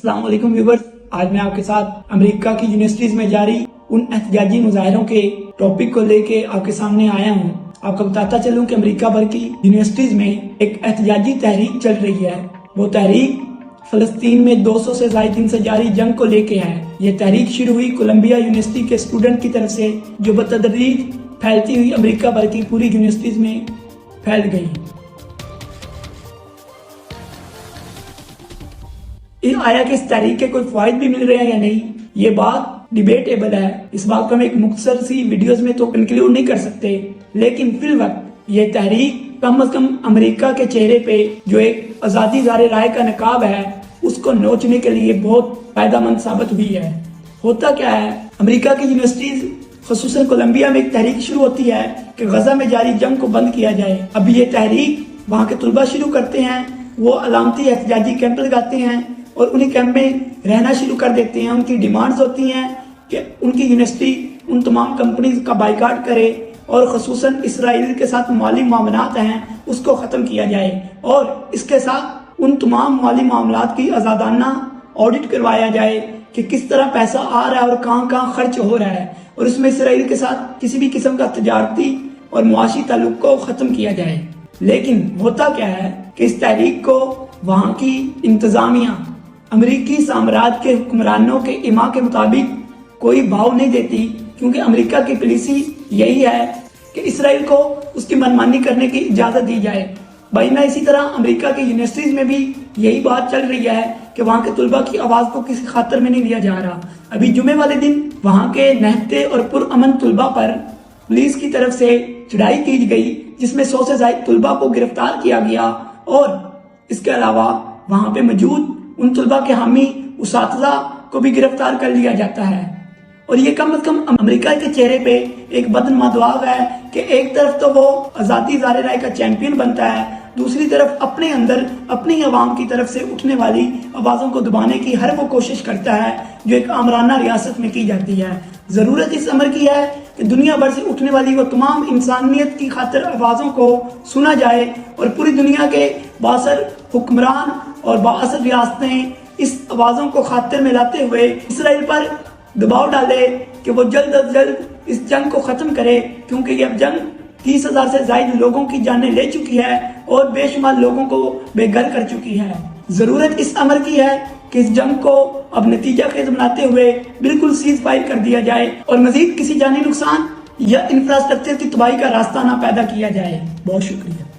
السلام علیکم ویورز، آج میں آپ کے ساتھ امریکہ کی یونیورسٹیز میں جاری ان احتجاجی مظاہروں کے ٹاپک کو لے کے آپ کے سامنے آیا ہوں۔ آپ کو بتاتا چلوں کہ امریکہ بھر کی یونیورسٹیز میں ایک احتجاجی تحریک چل رہی ہے۔ وہ تحریک فلسطین میں 200 سے زائد دن سے جاری جنگ کو لے کے ہے۔ یہ تحریک شروع ہوئی کولمبیا یونیورسٹی کے اسٹوڈنٹ کی طرف سے، جو بتدریج پھیلتی ہوئی امریکہ بھر کی پوری یونیورسٹیز میں پھیل گئی۔ آیا کہ اس تحریک کے کوئی فوائد بھی مل رہے ہیں یا نہیں، یہ بات ڈیبیٹیبل ہے۔ اس بات کو ہم ایک مختصر سی ویڈیوز میں تو کنکلیوڈ نہیں کر سکتے، لیکن فی الوقت یہ تحریک کم از کم امریکہ کے چہرے پہ جو ایک آزادی زار رائے کا نقاب ہے، اس کو نوچنے کے لیے بہت فائدہ مند ثابت ہوئی ہے۔ ہوتا کیا ہے، امریکہ کی یونیورسٹیز خصوصاً کولمبیا میں ایک تحریک شروع ہوتی ہے کہ غزہ میں جاری جنگ کو بند کیا جائے۔ اب یہ تحریک وہاں کے طلبہ شروع کرتے ہیں، وہ علامتی احتجاجی کیمپ لگاتے ہیں اور انہی کیمپ میں رہنا شروع کر دیتے ہیں۔ ان کی ڈیمانڈز ہوتی ہیں کہ ان کی یونیورسٹی ان تمام کمپنیز کا بائیکاٹ کرے اور خصوصاً اسرائیل کے ساتھ مالی معاملات ہیں اس کو ختم کیا جائے، اور اس کے ساتھ ان تمام مالی معاملات کی آزادانہ آڈٹ کروایا جائے کہ کس طرح پیسہ آ رہا ہے اور کہاں کہاں خرچ ہو رہا ہے، اور اس میں اسرائیل کے ساتھ کسی بھی قسم کا تجارتی اور معاشی تعلق کو ختم کیا جائے۔ لیکن ہوتا کیا ہے کہ اس تحریک کو وہاں کی انتظامیہ امریکی سامراج کے حکمرانوں کے ایما کے مطابق کوئی بھاؤ نہیں دیتی، کیونکہ امریکہ کی پالیسی یہی ہے کہ اسرائیل کو اس کی منمانی کرنے کی اجازت دی جائے۔ بینہ اسی طرح امریکہ کی یونیورسٹیز میں بھی یہی بات چل رہی ہے کہ وہاں کے طلبہ کی آواز کو کسی خاطر میں نہیں لیا جا رہا۔ ابھی جمعے والے دن وہاں کے نہتے اور پرامن طلبہ پر پولیس کی طرف سے چڑھائی کی گئی، جس میں 100 سے زائد طلبہ کو گرفتار کیا گیا، اور اس کے علاوہ وہاں پہ موجود ان طلبہ کے حامی اساتذہ کو بھی گرفتار کر لیا جاتا ہے۔ اور یہ کم از کم امریکہ کے چہرے پہ ایک بدنما دعا ہے کہ ایک طرف تو وہ آزادی زار رائے کا چیمپئن بنتا ہے، دوسری طرف اپنے اندر اپنی عوام کی طرف سے اٹھنے والی آوازوں کو دبانے کی ہر وہ کوشش کرتا ہے جو ایک آمرانہ ریاست میں کی جاتی ہے۔ ضرورت اس امر کی ہے کہ دنیا بھر سے اٹھنے والی وہ تمام انسانیت کی خاطر آوازوں کو سنا جائے، اور پوری دنیا کے بااثر حکمران اور بااثر ریاستیں اس آوازوں کو خاطر میں لاتے ہوئے اسرائیل پر دباؤ ڈالے کہ وہ جلد از جلد اس جنگ کو ختم کرے، کیونکہ یہ اب جنگ 30,000 سے زائد لوگوں کی جانیں لے چکی ہے اور بے شمار لوگوں کو بے گھر کر چکی ہے۔ ضرورت اس امر کی ہے کہ اس جنگ کو اب نتیجہ خیز بناتے ہوئے بالکل سیز فائر کر دیا جائے اور مزید کسی جانی نقصان یا انفراسٹرکچر کی تباہی کا راستہ نہ پیدا کیا جائے۔ بہت شکریہ۔